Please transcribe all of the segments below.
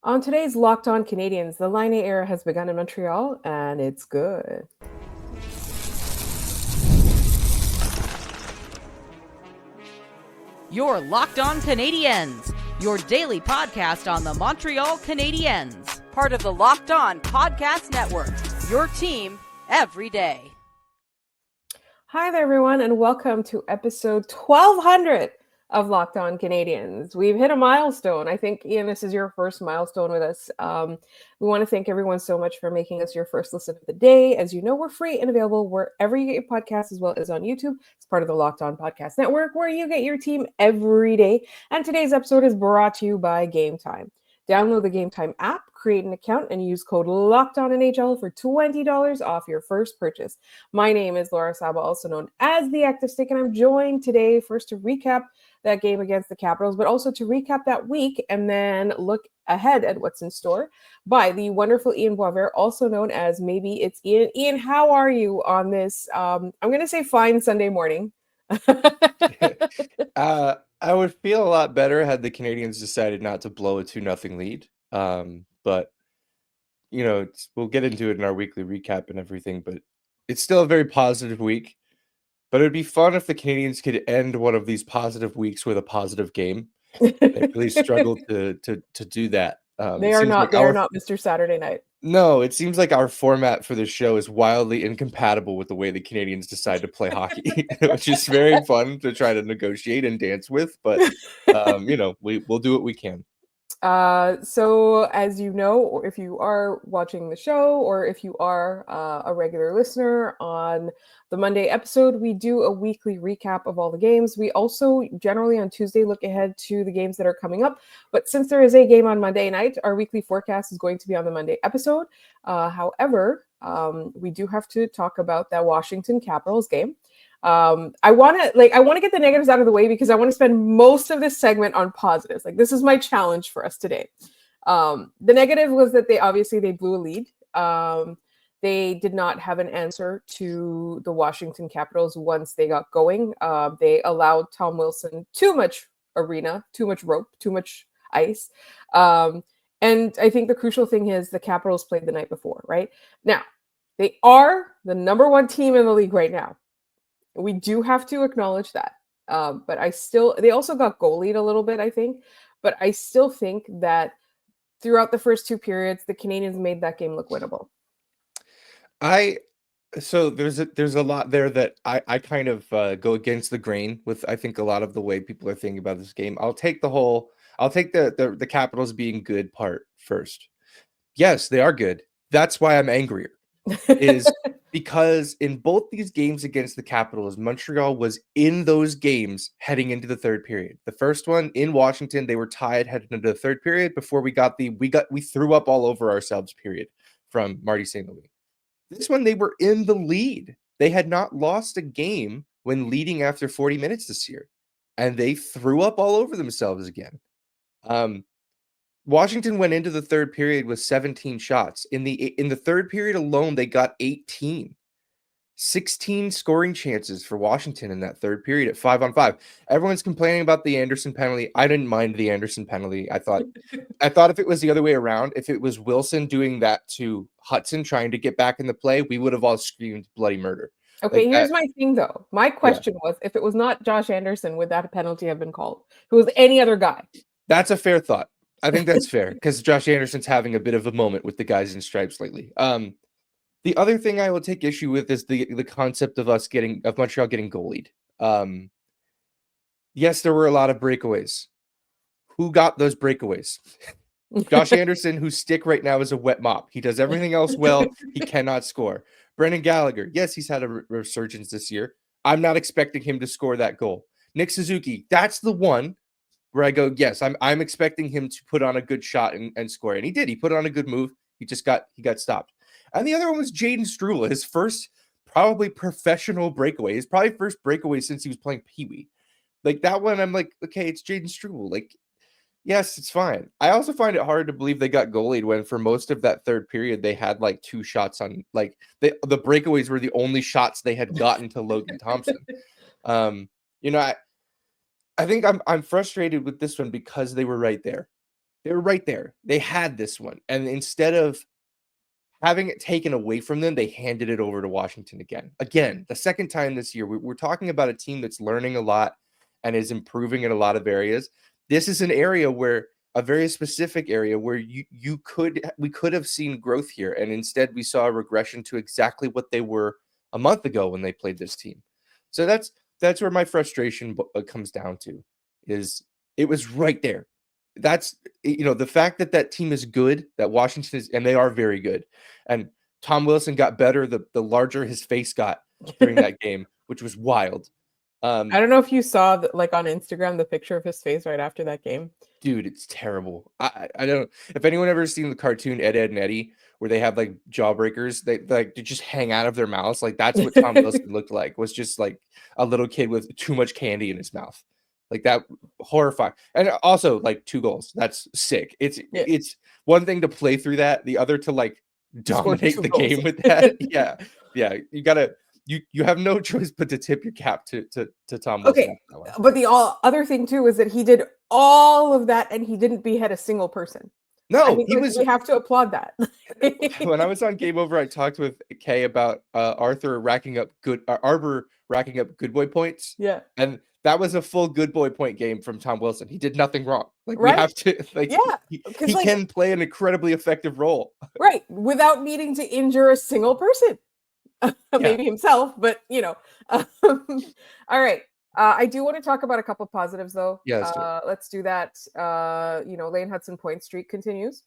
On today's Locked On Canadiens, the Laine era has begun in Montreal, and it's good. You're Locked On Canadiens, your daily podcast on the Montreal Canadiens, part of the Locked On Podcast Network, your team every day. Hi there, everyone, and welcome to episode 1200 of Locked On Canadiens. We've hit a milestone. I think, Ian, this is your first milestone with us. We want to thank everyone so much for making us your first listen of the day. As you know, we're free and available wherever you get your podcasts, as well as on YouTube. It's part of the Locked On Podcast Network, where you get your team every day. And today's episode is brought to you by Game Time. Download the Game Time app, create an account, and use code LOCKEDONNHL for $20 off your first purchase. My name is Laura Saba, also known as the Active Stick, and I'm joined today first to recap that game against the Capitals, but also to recap that week and then look ahead at what's in store by the wonderful Ian Boisvert, also known as Maybe It's Ian. Ian, how are you on this, I'm going to say fine Sunday morning? I would feel a lot better had the Canadiens decided not to blow a 2-0 lead. But we'll get into it in our weekly recap and everything. But it's still a very positive week. But it'd be fun if the Canadiens could end one of these positive weeks with a positive game. They really struggled to do that. They are not Mr. Saturday Night. No, it seems like our format for this show is wildly incompatible with the way the Canadiens decide to play hockey, which is very fun to try to negotiate and dance with. But, we'll do what we can. So as you know, or if you are watching the show, or if you are a regular listener, on the Monday episode, we do a weekly recap of all the games. We also generally on Tuesday look ahead to the games that are coming up. But since there is a game on Monday night, our weekly forecast is going to be on the Monday episode. However, we do have to talk about that Washington Capitals game. I want to get the negatives out of the way because I want to spend most of this segment on positives. Like, this is my challenge for us today. The negative was that they blew a lead. They did not have an answer to the Washington Capitals once they got going. They allowed Tom Wilson too much arena, too much rope, too much ice. And I think the crucial thing is the Capitals played the night before, right? Now, they are the number one team in the league right now. We do have to acknowledge that. But they also got goalied a little bit, I think. But I still think that throughout the first two periods, the Canadiens made that game look winnable. So there's a lot there that I kind of go against the grain with. I think a lot of the way people are thinking about this game. I'll take the Capitals being good part first. Yes, they are good. That's why I'm angrier. Is because in both these games against the Capitals, Montreal was in those games heading into the third period. The first one in Washington, they were tied heading into the third period before we threw up all over ourselves period from Marty St. Louis. This one, they were in the lead. They had not lost a game when leading after 40 minutes this year, and they threw up all over themselves again. Washington went into the third period with 17 shots. In the third period alone, they got 18. 16 scoring chances for Washington in that third period at 5-on-5. Everyone's complaining about the Anderson penalty. I didn't mind the Anderson penalty. I thought if it was the other way around, if it was Wilson doing that to Hudson trying to get back in the play, we would have all screamed bloody murder. Okay, here's my thing, though. My question was, if it was not Josh Anderson, would that penalty have been called? If it was any other guy? That's a fair thought. I think that's fair because Josh Anderson's having a bit of a moment with the guys in stripes lately. The other thing I will take issue with is the concept of Montreal getting goalied. Yes, there were a lot of breakaways. Who got those breakaways? Josh Anderson, whose stick right now is a wet mop. He does everything else well. He cannot score. Brendan Gallagher, yes, he's had a resurgence this year. I'm not expecting him to score that goal. Nick Suzuki, that's the one where I go, yes, I'm expecting him to put on a good shot and score. And he did. He put on a good move. He got stopped. And the other one was Jaden Struble, his first probably professional breakaway. His probably first breakaway since he was playing Pee-wee. Like, that one, I'm like, okay, it's Jaden Struble. Like, yes, it's fine. I also find it hard to believe they got goalied when for most of that third period, they had like two shots on, like the breakaways were the only shots they had gotten to Logan Thompson. I think I'm frustrated with this one because they were right there. They were right there. They had this one. And instead of having it taken away from them, they handed it over to Washington again. Again, the second time this year. We're talking about a team that's learning a lot and is improving in a lot of areas. This is an area where a very specific area where we could have seen growth here, and instead we saw a regression to exactly what they were a month ago when they played this team. So that's where my frustration comes down to, is it was right there. That's, the fact that team is good, that Washington is, and they are very good. And Tom Wilson got better the larger his face got during that game, which was wild. I don't know if you saw like on Instagram the picture of his face right after that game. Dude, it's terrible. I don't, if anyone ever seen the cartoon Ed, Ed and Eddie, where they have like jawbreakers, they just hang out of their mouths. Like that's what Tom Wilson looked like, was just like a little kid with too much candy in his mouth. Like that, horrifying. And also like 2 goals. That's sick. It's one thing to play through that, the other to like dominate the game with that. Yeah. You have no choice but to tip your cap to Tom Wilson. Okay, but the other thing too is that he did all of that and he didn't behead a single person. No, we have to applaud that. When I was on Game Over, I talked with Kay about Arbor racking up good boy points. Yeah, and that was a full good boy point game from Tom Wilson. He did nothing wrong. Like right? We have to, like, he can play an incredibly effective role, right, without needing to injure a single person. Maybe himself, but all right. I do want to talk about a couple of positives though. Yeah, let's do that. Laine Hudson point streak continues.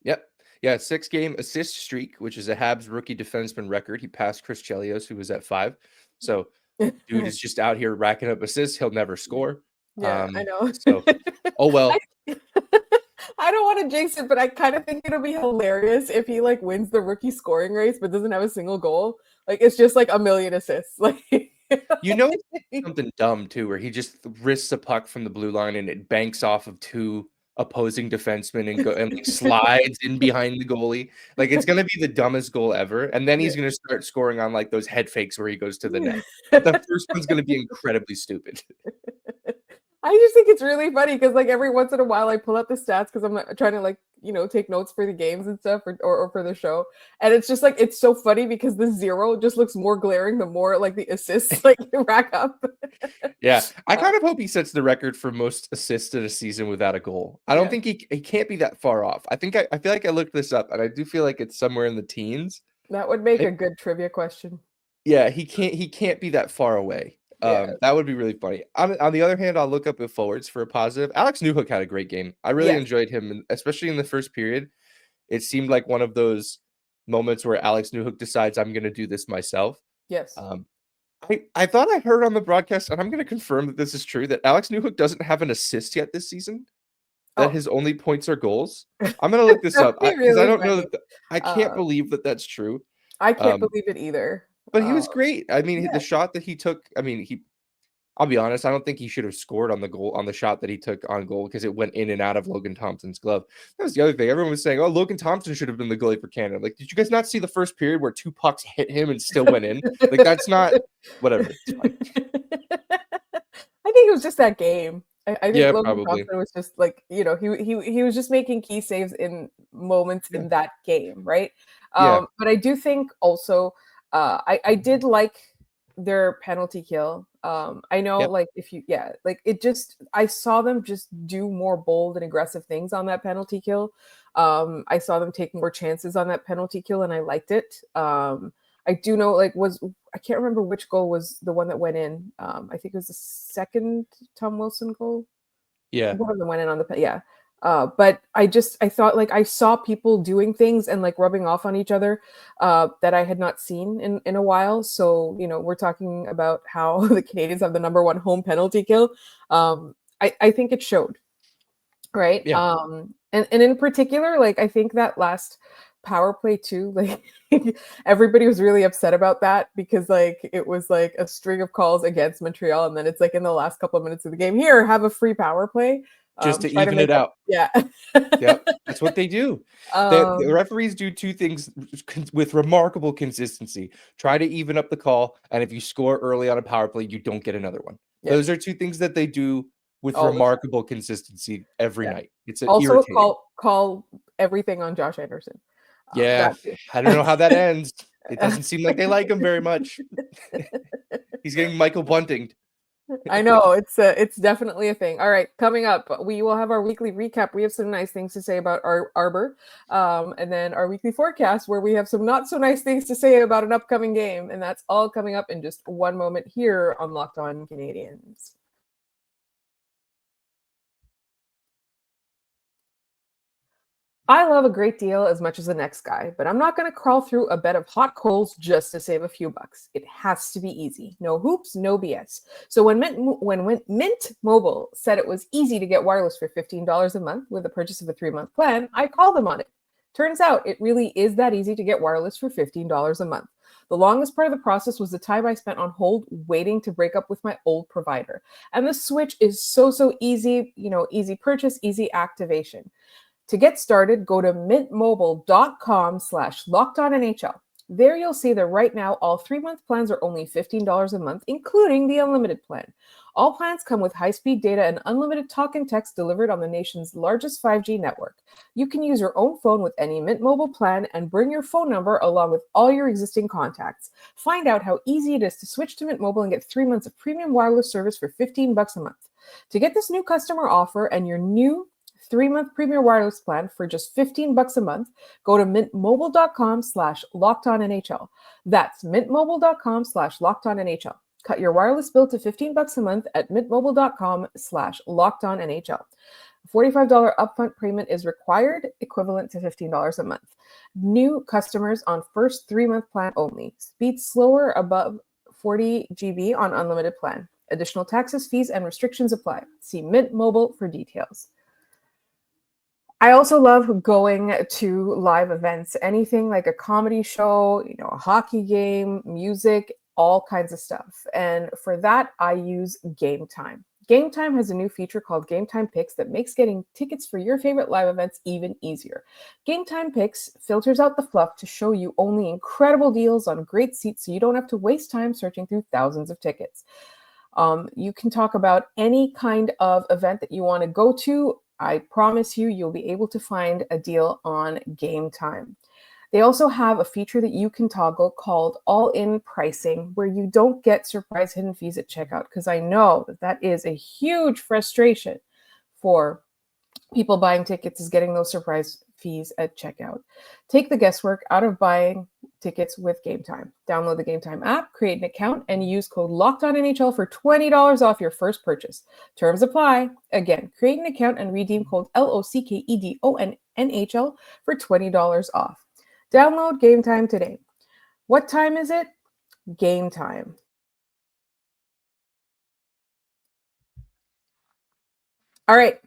Yep. Yeah, 6-game assist streak, which is a Habs rookie defenseman record. He passed Chris Chelios, who was at 5. So dude is just out here racking up assists. He'll never score. Yeah, I know. So, oh well. I don't want to jinx it, but I kind of think it'll be hilarious if he like wins the rookie scoring race but doesn't have a single goal. Like it's just like a million assists. Like something dumb too, where he just risks a puck from the blue line and it banks off of 2 opposing defensemen and like slides in behind the goalie. Like it's gonna be the dumbest goal ever, and then he's gonna start scoring on like those head fakes where he goes to the net. The first one's gonna be incredibly stupid. I just think it's really funny because like every once in a while I pull up the stats because I'm trying to like take notes for the games and stuff or for the show, and it's just like it's so funny because the 0 just looks more glaring the more like the assists like rack up. Yeah, I kind of hope he sets the record for most assists in a season without a goal. I don't think he can't be that far off. I feel like I looked this up and I do feel like it's somewhere in the teens. That would make a good trivia question. Yeah, he can't be that far away. That would be really funny. On the other hand, I'll look up the forwards for a positive. Alex Newhook had a great game. I really enjoyed him, especially in the first period. It seemed like one of those moments where Alex Newhook decides, I'm going to do this myself. Yes. I thought I heard on the broadcast, and I'm going to confirm that this is true, that Alex Newhook doesn't have an assist yet this season. That his only points are goals. I'm going to look this up because I don't know that. I can't believe that that's true. I can't believe it either. But he was great. I mean, the shot that he took, I'll be honest, I don't think he should have scored on the shot that he took on goal because it went in and out of Logan Thompson's glove. That was the other thing. Everyone was saying, Logan Thompson should have been the goalie for Canada. Like, did you guys not see the first period where 2 pucks hit him and still went in? Like, that's not, whatever. It's fine. I think it was just that game. I think Logan probably. Thompson was just like, he was just making key saves in moments in that game, right? But I do think also, I did like their penalty kill. I know like I saw them just do more bold and aggressive things on that penalty kill. I saw them take more chances on that penalty kill and I liked it. I do know I can't remember which goal was the one that went in. I think it was the second Tom Wilson goal. Yeah. One of them went in on but I thought like I saw people doing things and like rubbing off on each other that I had not seen in a while. So, we're talking about how the Canadiens have the number 1 home penalty kill. I think it showed. Right. Yeah. And in particular, like I think that last power play too, like everybody was really upset about that because like it was like a string of calls against Montreal and then it's like in the last couple of minutes of the game, here, have a free power play. Just to even it out. Yeah. Yep. That's what they do. The referees do 2 things with remarkable consistency. Try to even up the call. And if you score early on a power play, you don't get another one. Yeah. Those are 2 things that they do with all the time. remarkable consistency every night. It's Also, irritating. call everything on Josh Anderson. Yeah, That too. I don't know how that ends. It doesn't seem like they like him very much. He's getting Michael Bunting. I know it's definitely a thing. All right, coming up, we will have our weekly recap. We have some nice things to say about our Arbor, and then our weekly forecast, where we have some not so nice things to say about an upcoming game, and that's all coming up in just one moment here on Locked On Canadiens. I love a great deal as much as the next guy, but I'm not going to crawl through a bed of hot coals just to save a few bucks. It has to be easy. No hoops, no BS. So when Mint Mobile said it was easy to get wireless for $15 a month with the purchase of a 3-month plan, I called them on it. Turns out it really is that easy to get wireless for $15 a month. The longest part of the process was the time I spent on hold waiting to break up with my old provider. And the switch is so easy, easy purchase, easy activation. To get started, go to mintmobile.com/lockedonnhl. There you'll see that right now all 3-month plans are only $15 a month, including the unlimited plan. All plans come with high-speed data and unlimited talk and text delivered on the nation's largest 5G network. You can use your own phone with any Mint Mobile plan and bring your phone number along with all your existing contacts. Find out how easy it is to switch to Mint Mobile and get 3 months of premium wireless service for $15 a month. To get this new customer offer and your new 3-month premium wireless plan for just $15 a month, go to mintmobile.com/lockedonnhl. That's mintmobile.com/lockedonnhl. Cut your wireless bill to $15 a month at mintmobile.com/lockedonnhl. $45 upfront payment is required, equivalent to $15 a month. New customers on first 3-month plan only. Speed slower above 40 GB on unlimited plan. Additional taxes, fees, and restrictions apply. See Mint Mobile for details. I also love going to live events, anything like a comedy show, a hockey game, music, all kinds of stuff. And for that, I use Game Time. Game Time has a new feature called Game Time Picks that makes getting tickets for your favorite live events even easier. Game Time Picks filters out the fluff to show you only incredible deals on great seats so you don't have to waste time searching through thousands of tickets. You can talk about any kind of event that you want to go to. I promise you'll be able to find a deal on Game Time. They also have a feature that you can toggle called all-in pricing, where you don't get surprise hidden fees at checkout, because I know that is a huge frustration for people buying tickets, is getting those surprise fees at checkout. Take the guesswork out of buying tickets with Game Time. Download the Game Time app, create an account, and use code LOCKEDONNHL for $20 off your first purchase. Terms apply. Again, create an account and redeem code LOCKEDONNHL for $20 off. Download Game Time today. What time is it? Game time. All right.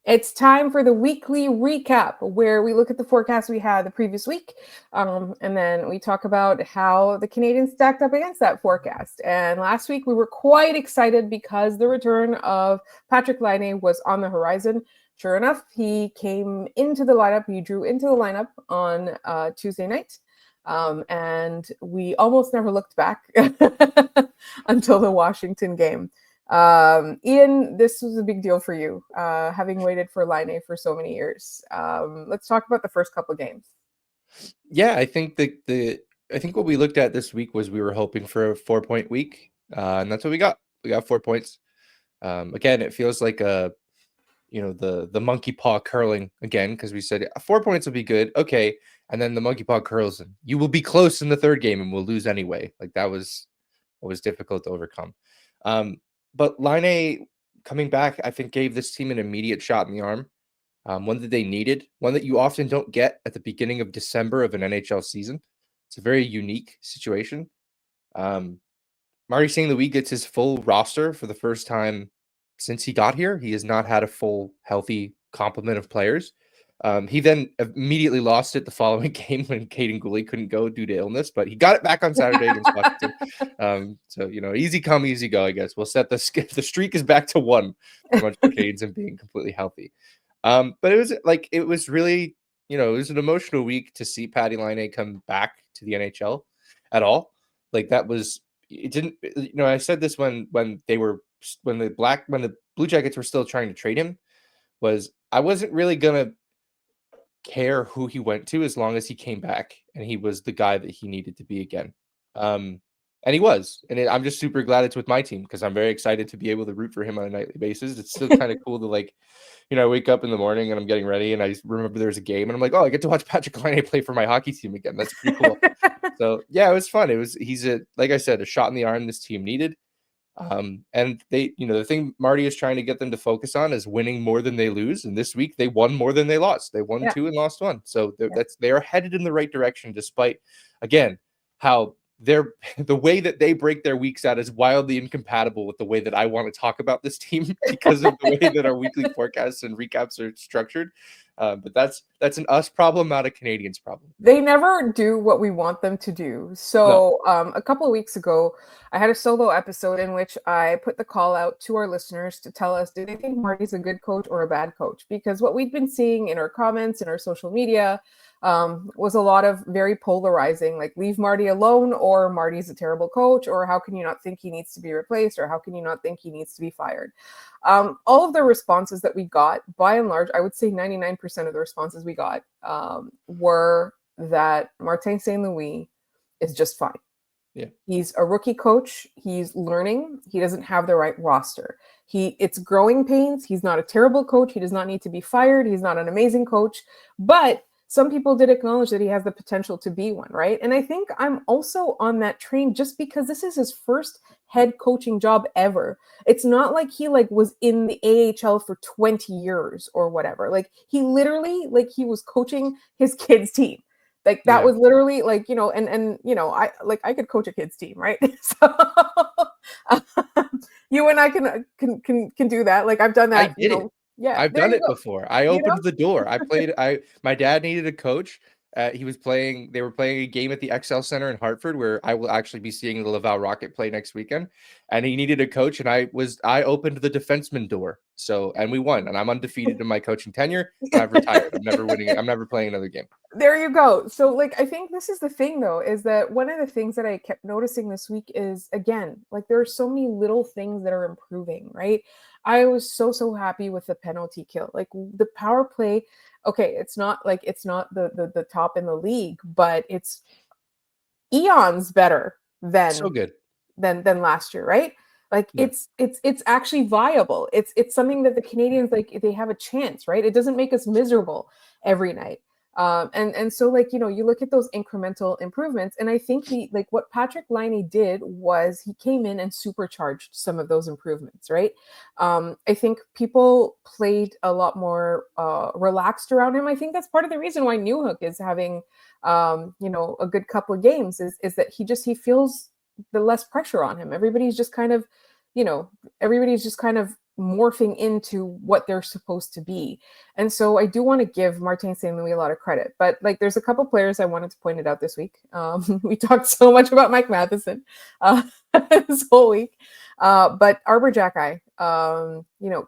It's time for the weekly recap, where we look at the forecast we had the previous week, and then we talk about how the Canadiens stacked up against that forecast. And last week we were quite excited because the return of Patrik Laine was on the horizon. Sure enough, he came into the lineup. He drew into the lineup on Tuesday night, and we almost never looked back until the Washington game. Ian, this was a big deal for you, having waited for Laine for so many years. Let's talk about the first couple of games. Yeah, I think I think what we looked at this week was we were hoping for a 4-point week, and that's what we got. We got 4 points. Again, it feels like the monkey paw curling again, because we said 4 points will be good, okay, and then the monkey paw curls and you will be close in the third game and we'll lose anyway. Like, that was what was difficult to overcome. But Laine coming back, I think, gave this team an immediate shot in the arm, one that they needed, one that you often don't get at the beginning of December of an NHL season. It's a very unique situation. Marty St. Louis gets his full roster for the first time since he got here. He has not had a full, healthy complement of players. He then immediately lost it the following game when Caden Gooley couldn't go due to illness, but he got it back on Saturday against Washington. So, easy come, easy go, I guess. We'll set the streak is back to 1 for Montreal Canadiens and being completely healthy. But it was really, it was an emotional week to see Patty Laine come back to the NHL at all. Like, that was, it didn't, I said this when the Blue Jackets were still trying to trade him was I wasn't really going to care who he went to as long as he came back and he was the guy that he needed to be again. And he was. And I'm just super glad it's with my team because I'm very excited to be able to root for him on a nightly basis. It's still kind of cool to like, you know, I wake up in the morning and I'm getting ready and I remember there's a game and I'm like, oh, I get to watch Patrik Laine play for my hockey team again. That's pretty cool. So yeah, it was fun. He's like I said, a shot in the arm this team needed. And they, you know, the thing Marty is trying to get them to focus on is winning more than they lose. And this week they won more than they lost. They won 2 and lost 1. So they are headed in the right direction, despite, again, how the way that they break their weeks out is wildly incompatible with the way that I want to talk about this team because of the way that our weekly forecasts and recaps are structured. But that's an us problem, not a Canadiens problem. They never do what we want them to do. So a couple of weeks ago, I had a solo episode in which I put the call out to our listeners to tell us, do they think Marty's a good coach or a bad coach? Because what we've been seeing in our comments, in our social media, was a lot of very polarizing, like leave Marty alone, or Marty's a terrible coach, or how can you not think he needs to be replaced, or how can you not think he needs to be fired? All of the responses that we got, by and large, I would say 99% of the responses we got were that Martin St. Louis is just fine. Yeah. He's a rookie coach. He's learning. He doesn't have the right roster. It's growing pains. He's not a terrible coach. He does not need to be fired. He's not an amazing coach, but some people did acknowledge that he has the potential to be one, right? And I think I'm also on that train just because this is his first head coaching job ever. It's not like he was in the AHL for 20 years or whatever. Like he literally, he was coaching his kids' team. Like that was literally and I could coach a kid's team, right? So you and I can do that. Like I've done that. I did it. Yeah, I've done it before. I opened the door. I played. My dad needed a coach. They were playing a game at the XL Center in Hartford, where I will actually be seeing the Laval Rocket play next weekend. And he needed a coach, and I opened the defenseman door. So, and we won, and I'm undefeated in my coaching tenure. And I've retired. I'm never winning. I'm never playing another game. There you go. So I think this is the thing though, is that one of the things that I kept noticing this week is, again, there are so many little things that are improving, right? I was so happy with the penalty kill. Like the power play, okay, it's not the top in the league, but it's eons better than so good than last year, right? It's actually viable. It's something that the Canadiens, they have a chance, right? It doesn't make us miserable every night. And so you look at those incremental improvements, and I think what Patrik Laine did was he came in and supercharged some of those improvements, right? I think people played a lot more relaxed around him. I think that's part of the reason why Newhook is having a good couple of games is that he feels the less pressure on him. Everybody's just kind of morphing into what they're supposed to be. And so I do want to give Martin St. Louis a lot of credit, but there's a couple players I wanted to point it out this week. We talked so much about Mike Matheson this whole week, but Arbor Jackeye,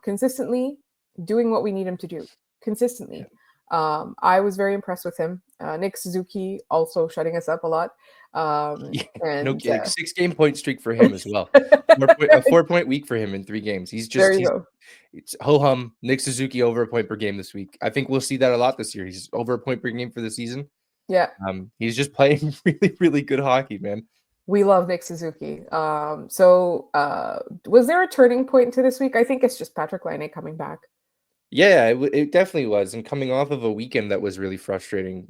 consistently doing what we need him to do consistently. I was very impressed with him. Nick Suzuki also shutting us up a lot. And no kidding. 6-game point streak for him as well. A 4-point week for him in 3 games. He's it's ho-hum. Nick Suzuki over a point per game this week. I think we'll see that a lot this year. He's over a point per game for the season. Yeah. He's just playing really, really good hockey, man. We love Nick Suzuki. So was there a turning point to this week? I think it's just Patrik Laine coming back. Yeah, it definitely was. And coming off of a weekend that was really frustrating,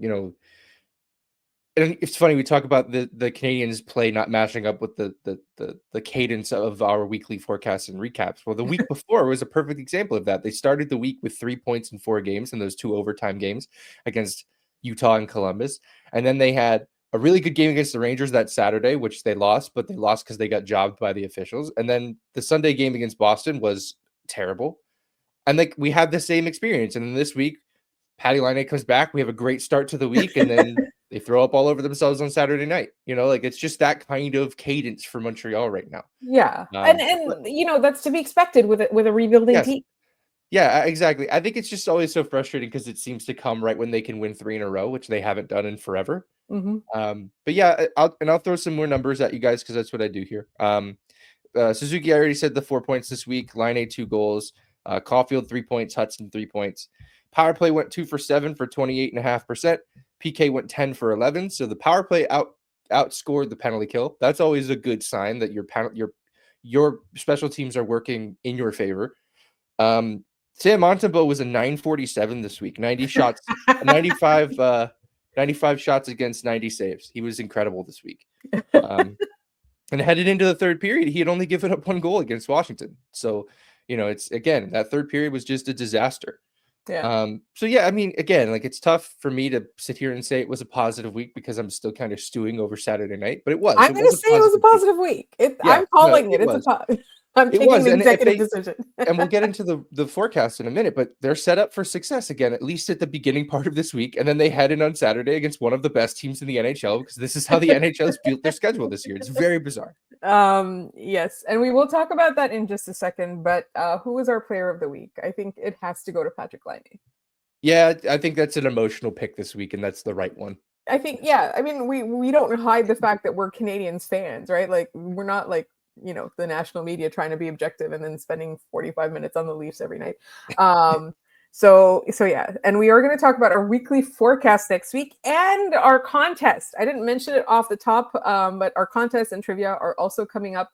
and it's funny, we talk about the Canadiens play not matching up with the cadence of our weekly forecasts and recaps. Well, the week before was a perfect example of that. They started the week with 3 points in 4 games in those 2 overtime games against Utah and Columbus. And then they had a really good game against the Rangers that Saturday, which they lost, but they lost because they got jobbed by the officials. And then the Sunday game against Boston was terrible. And we had the same experience. And then this week, Patty Laine comes back. We have a great start to the week, and then they throw up all over themselves on Saturday night. It's just that kind of cadence for Montreal right now. Yeah, and that's to be expected with a rebuilding team. Yeah, exactly. I think it's just always so frustrating because it seems to come right when they can win 3 in a row, which they haven't done in forever. Mm-hmm. But yeah, I'll throw some more numbers at you guys because that's what I do here. Suzuki, I already said the 4 points this week. Laine 2 goals. Caulfield 3 points. Hudson 3 points. Power play went 2 for 7 for 28.5%. PK went 10 for 11. So the power play outscored the penalty kill. That's always a good sign that your special teams are working in your favor. Sam Montembeault was a 947 this week. 90 shots, 95 shots against 90 saves. He was incredible this week. And headed into the third period, he had only given up 1 goal against Washington. So, it's again, that third period was just a disaster. Yeah. So yeah, I mean, again, like it's tough for me to sit here and say it was a positive week because I'm still kind of stewing over Saturday night, but it was. I'm going to say it was a positive week. I'm calling it. I'm taking the executive decision. And we'll get into the forecast in a minute, but they're set up for success again, at least at the beginning part of this week. And then they head in on Saturday against one of the best teams in the NHL because this is how the NHL has built their schedule this year. It's very bizarre. Yes, and we will talk about that in just a second, but who was our player of the week? I think it has to go to Patrik Laine. Yeah, I think that's an emotional pick this week, and that's the right one. I think, yeah, I mean, we don't hide the fact that we're Canadiens fans, right? Like, we're not like, the national media trying to be objective and then spending 45 minutes on the Leafs every night. So yeah, and we are going to talk about our weekly forecast next week and our contest. I didn't mention it off the top, but our contest and trivia are also coming up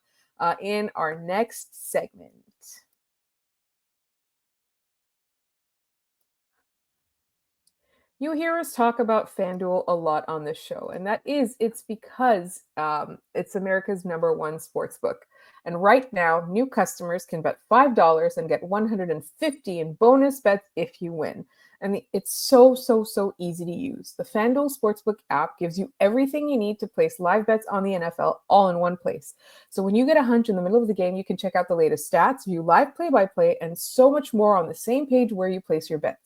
in our next segment. You hear us talk about FanDuel a lot on this show, and it's because it's America's #1 sportsbook. And right now, new customers can bet $5 and get $150 in bonus bets if you win. And it's so easy to use. The FanDuel Sportsbook app gives you everything you need to place live bets on the NFL all in one place. So when you get a hunch in the middle of the game, you can check out the latest stats, view live play-by-play, and so much more on the same page where you place your bets.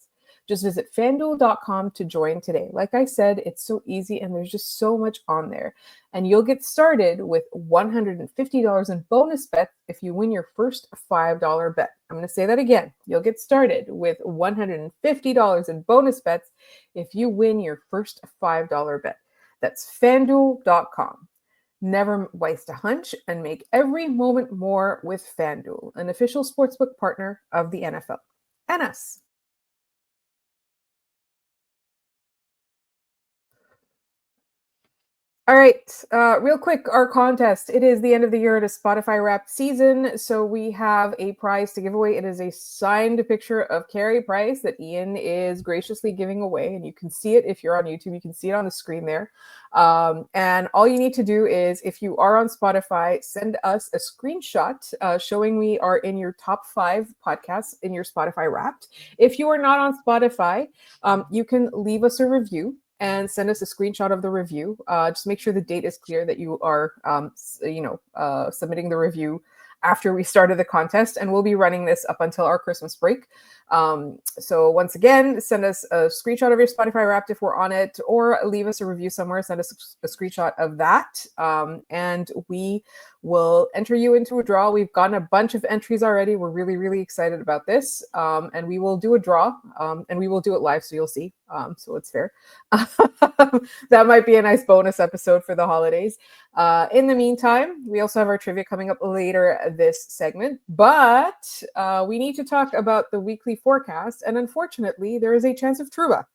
Just visit fanduel.com to join today. Like I said, it's so easy and there's just so much on there. And you'll get started with $150 in bonus bets if you win your first $5 bet. I'm going to say that again. You'll get started with $150 in bonus bets if you win your first $5 bet. That's fanduel.com. Never waste a hunch and make every moment more with FanDuel, an official sportsbook partner of the NFL and us. All right, real quick, our contest. It is the end of the year at a Spotify Wrapped season, so we have a prize to give away. It is a signed picture of Carey Price that Ian is graciously giving away, and you can see it if you're on YouTube. You can see it on the screen there. And all you need to do is, if you are on Spotify, send us a screenshot showing we are in your top 5 podcasts in your Spotify Wrapped. If you are not on Spotify, you can leave us a review and send us a screenshot of the review. Just make sure the date is clear that you are, submitting the review after we started the contest, and we'll be running this up until our Christmas break. So once again, send us a screenshot of your Spotify Wrapped if we're on it, or leave us a review somewhere. Send us a screenshot of that, and we will enter you into a draw. We've gotten a bunch of entries already. We're really excited about this, and we will do a draw, and we will do it live, so you'll see. So it's fair. That might be a nice bonus episode for the holidays. In the meantime, we also have our trivia coming up later this segment, but we need to talk about the weekly forecast, and unfortunately, there is a chance of Truba.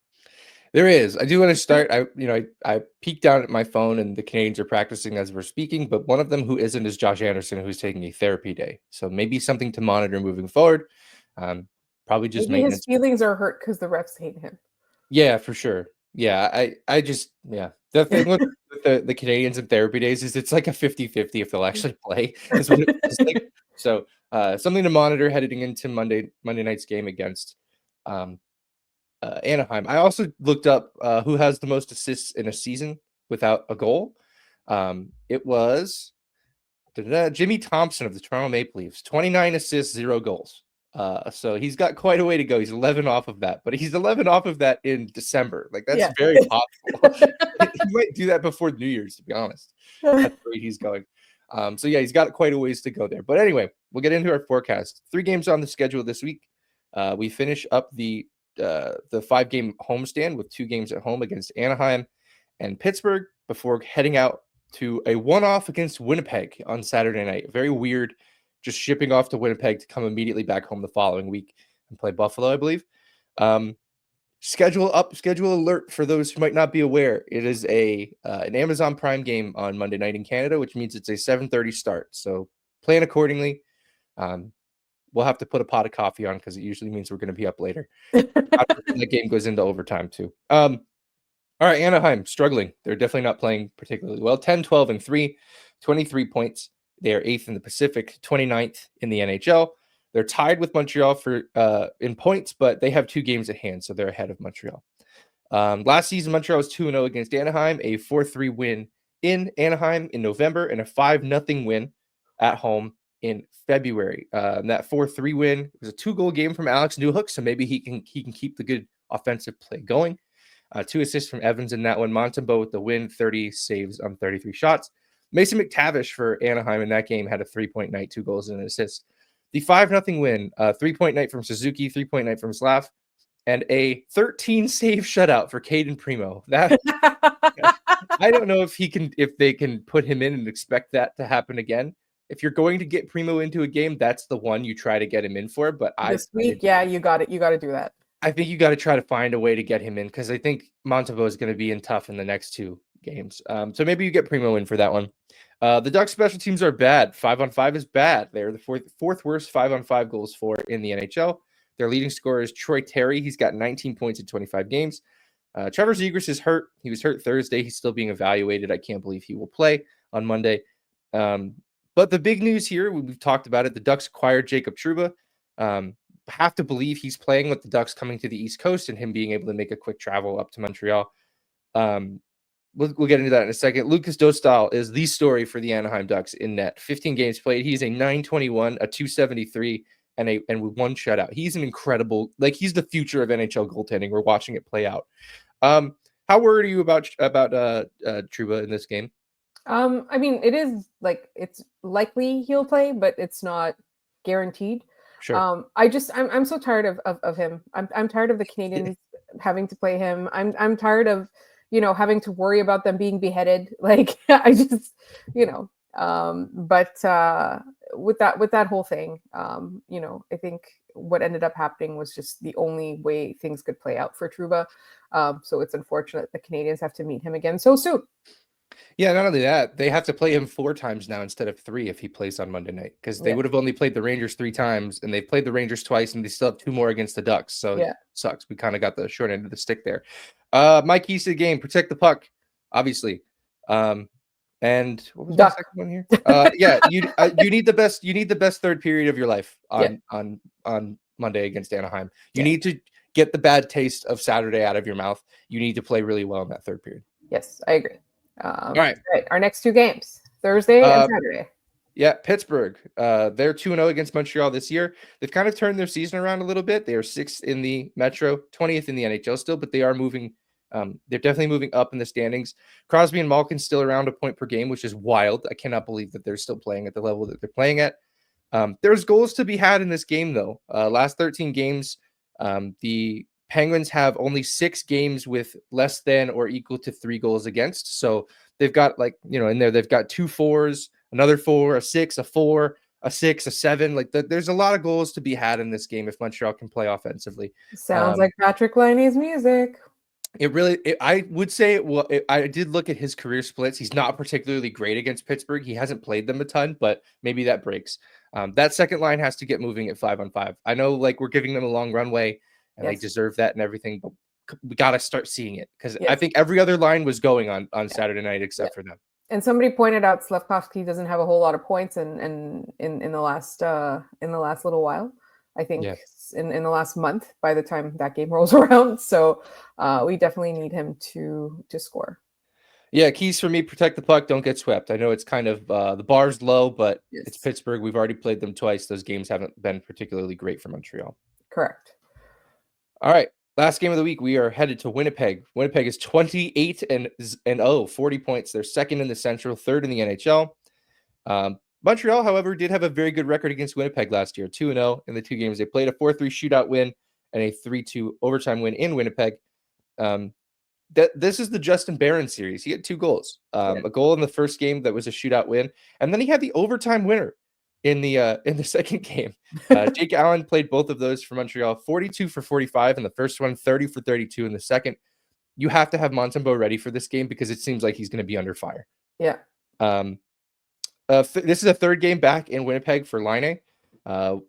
There is. I do want to start. I peeked down at my phone, and the Canadiens are practicing as we're speaking, but one of them who isn't is Josh Anderson, who's taking a therapy day. So maybe something to monitor moving forward. Probably just maybe maintenance. His feelings are hurt because the refs hate him. Yeah, for sure. Yeah, the thing with the Canadiens and therapy days is it's like a 50-50 if they'll actually play. Is what it feels like. So something to monitor heading into Monday night's game against Anaheim. I also looked up who has the most assists in a season without a goal. It was Jimmy Thompson of the Toronto Maple Leafs, 29 assists, 0 goals. So he's got quite a way to go. He's 11 off of that, but he's 11 off of that in December. Like that's very possible. He might do that before New Year's, to be honest. That's the rate he's going. So yeah, he's got quite a ways to go there. But anyway, we'll get into our forecast. 3 games on the schedule this week. We finish up the 5-game homestand with 2 games at home against Anaheim and Pittsburgh before heading out to a one-off against Winnipeg on Saturday night. Very weird, just shipping off to Winnipeg to come immediately back home the following week and play Buffalo, I believe. Schedule alert for those who might not be aware. It is an Amazon Prime game on Monday night in Canada, which means it's a 7:30 start. So plan accordingly. We'll have to put a pot of coffee on because it usually means we're going to be up later. That game goes into overtime too. All right, Anaheim struggling. They're definitely not playing particularly well. 10-12-3, 23 points. They are 8th in the Pacific, 29th in the NHL. They're tied with Montreal for in points, but they have 2 games at hand, so they're ahead of Montreal. Last season, Montreal was 2-0 against Anaheim, a 4-3 win in Anaheim in November, and a 5-0 win at home in February. That 4-3 win was a 2-goal game from Alex Newhook, so maybe he can keep the good offensive play going. 2 assists from Evans in that one. Montembeault with the win, 30 saves on 33 shots. Mason McTavish for Anaheim in that game had a 3-point night, 2 goals and an assist. The 5-0 win, 3-point night from Suzuki, 3-point night from Slav, and a 13-save shutout for Caden Primo. That I don't know if they can put him in and expect that to happen again. If you're going to get Primo into a game, that's the one you try to get him in for. But this week, you got it. You got to do that. I think you got to try to find a way to get him in because I think Montembeault is going to be in tough in the next 2 games. So maybe you get Primo in for that one. The Ducks special teams are bad. 5-on-5 is bad. They're the fourth worst 5-on-5 goals for in the NHL. Their leading scorer is Troy Terry. He's got 19 points in 25 games. Trevor Zegras is hurt. He was hurt Thursday. He's still being evaluated. I can't believe he will play on Monday. But the big news here, we've talked about it. The Ducks acquired Jacob Trouba. Have to believe he's playing with the Ducks coming to the East Coast and him being able to make a quick travel up to Montreal. We'll get into that in a second. Lucas Dostal is the story for the Anaheim Ducks in net. 15 games played. He's a .921, a .273, and with 1 shutout. He's an incredible, he's the future of NHL goaltending. We're watching it play out. How worried are you about Trouba in this game? I mean, it is it's likely he'll play, but it's not guaranteed. Sure. I'm so tired of him. I'm tired of the Canadiens having to play him. I'm tired of, having to worry about them being beheaded. I just, but with that whole thing, I think what ended up happening was just the only way things could play out for Trouba. So it's unfortunate the Canadiens have to meet him again so soon. Yeah, not only that, they have to play him 4 times now instead of 3 if he plays on Monday night because they would have only played the Rangers 3 times and they've played the Rangers twice and they still have 2 more against the Ducks. So it sucks. We kind of got the short end of the stick there. My keys to the game: protect the puck, obviously. And what was the second one here? You need the best. You need the best third period of your life on Monday against Anaheim. You need to get the bad taste of Saturday out of your mouth. You need to play really well in that third period. Yes, I agree. All right. Our next 2 games, Thursday and Saturday. Yeah, Pittsburgh. They're 2-0 against Montreal this year. They've kind of turned their season around a little bit. They are 6th in the Metro, 20th in the NHL still, but they are moving. They're definitely moving up in the standings. Crosby and Malkin still around a point per game, which is wild. I cannot believe that they're still playing at the level that they're playing at. There's goals to be had in this game, though. Last 13 games, the Penguins have only 6 games with less than or equal to 3 goals against. So they've got in there, they've got 2 4s, another 4, a 6, a 4, a 6, a 7. There's a lot of goals to be had in this game if Montreal can play offensively. Sounds like Patrik Laine's music. I would say I did look at his career splits. He's not particularly great against Pittsburgh. He hasn't played them a ton, but maybe that breaks. That second line has to get moving at 5-on-5. I know we're giving them a long runway and they deserve that and everything, but we got to start seeing it because I think every other line was going on Saturday night except for them. And somebody pointed out Slavkovsky doesn't have a whole lot of points in the last little while. I think in the last month by the time that game rolls around. So we definitely need him to score. Yeah, keys for me: protect the puck, don't get swept. I know it's kind of the bar's low, but it's Pittsburgh. We've already played them twice. Those games haven't been particularly great for Montreal. Correct. All right. Last game of the week, we are headed to Winnipeg. Winnipeg is 28-0, 40 points. They're 2nd in the Central, 3rd in the NHL. Montreal, however, did have a very good record against Winnipeg last year, 2-0 in the 2 games. They played a 4-3 shootout win and a 3-2 overtime win in Winnipeg. this is the Justin Barron series. He had 2 goals, a goal in the first game that was a shootout win, and then he had the overtime winner in the second game. Jake Allen played both of those for Montreal, 42 for 45 in the first one, 30 for 32 in the second. You have to have Montembeault ready for this game because it seems like he's going to be under fire. Yeah. This is a third game back in Winnipeg for Laine.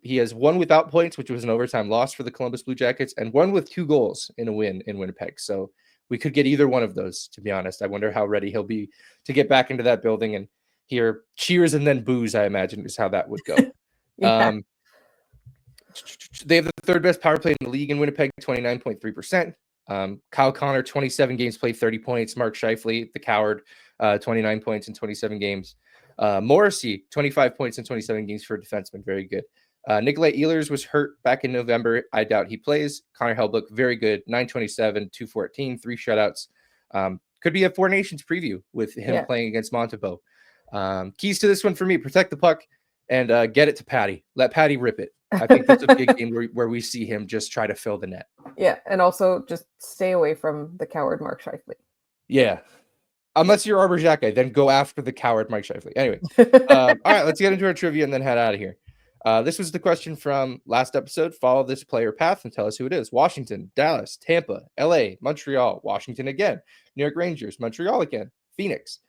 He has 1 without points, which was an overtime loss for the Columbus Blue Jackets, and 1 with 2 goals in a win in Winnipeg. So we could get either one of those, to be honest. I wonder how ready he'll be to get back into that building and hear cheers and then boos, I imagine, is how that would go. Yeah. They have the 3rd best power play in the league in Winnipeg, 29.3%. Kyle Connor, 27 games played, 30 points. Mark Scheifele, the coward, 29 points in 27 games. Morrissey, 25 points in 27 games for a defenseman. Very good. Nikolai Ehlers was hurt back in November. I doubt he plays. Connor Hellebuyck, very good. 927, 214, 3 shutouts. Could be a Four Nations preview with him playing against Montembeault. Keys to this one for me: protect the puck and get it to Patty. Let Patty rip it. I think that's a big game where we see him just try to fill the net. Yeah, and also just stay away from the coward Mark Scheifele. Yeah. Unless you're Arbor Xhekaj, then go after the coward Mike Scheifele. Anyway, all right, let's get into our trivia and then head out of here. This was the question from last episode. Follow this player path and tell us who it is. Washington, Dallas, Tampa, LA, Montreal, Washington again, New York Rangers, Montreal again, Phoenix.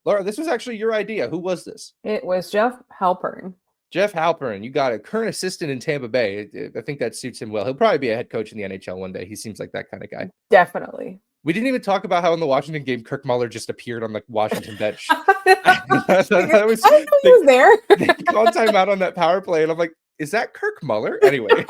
Laura, this was actually your idea. Who was this? It was Jeff Halpern. Jeff Halpern. You got a current assistant in Tampa Bay. I think that suits him well. He'll probably be a head coach in the NHL one day. He seems like that kind of guy. Definitely. We didn't even talk about how in the Washington game, Kirk Muller just appeared on the Washington bench. I was he was there. They called timeout on that power play, and I'm like, is that Kirk Muller? Anyway.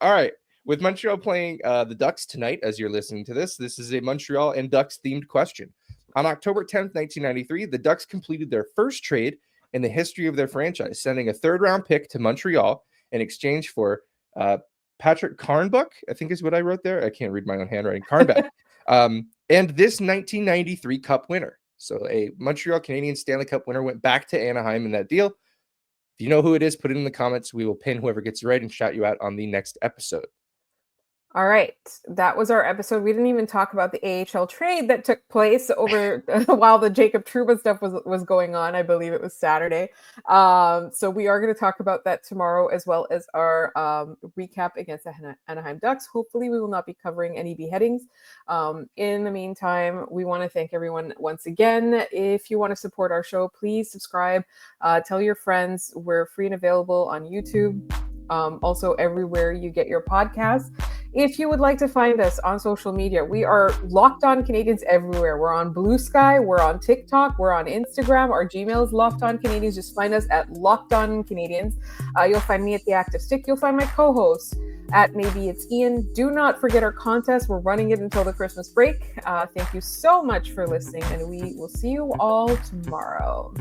All right. With Montreal playing the Ducks tonight, as you're listening to this is a Montreal and Ducks themed question. On October 10th, 1993, the Ducks completed their first trade in the history of their franchise, sending a 3rd-round pick to Montreal in exchange for Patrik Laine, I think is what I wrote there. I can't read my own handwriting. Karnbach. And this 1993 Cup winner. So a Montreal Canadiens Stanley Cup winner went back to Anaheim in that deal. If you know who it is, put it in the comments. We will pin whoever gets it right and shout you out on the next episode. All right. That was our episode. We didn't even talk about the AHL trade that took place over while the Jacob Trouba stuff was going on. I believe it was Saturday. So we are going to talk about that tomorrow, as well as our recap against the Anaheim Ducks. Hopefully we will not be covering any beheadings. In the meantime, we want to thank everyone once again. If you want to support our show, please subscribe. Tell your friends. We're free and available on YouTube. Also everywhere you get your podcasts. If you would like to find us on social media, we are Locked On Canadiens everywhere. We're on Blue Sky, we're on TikTok, we're on Instagram. Our Gmail is Locked On Canadiens. Just find us at Locked On Canadiens. You'll find me at The Active Stick. You'll find my co-host at Maybe It's Ian. Do not forget our contest. We're running it until the Christmas break. Thank you so much for listening, and we will see you all tomorrow.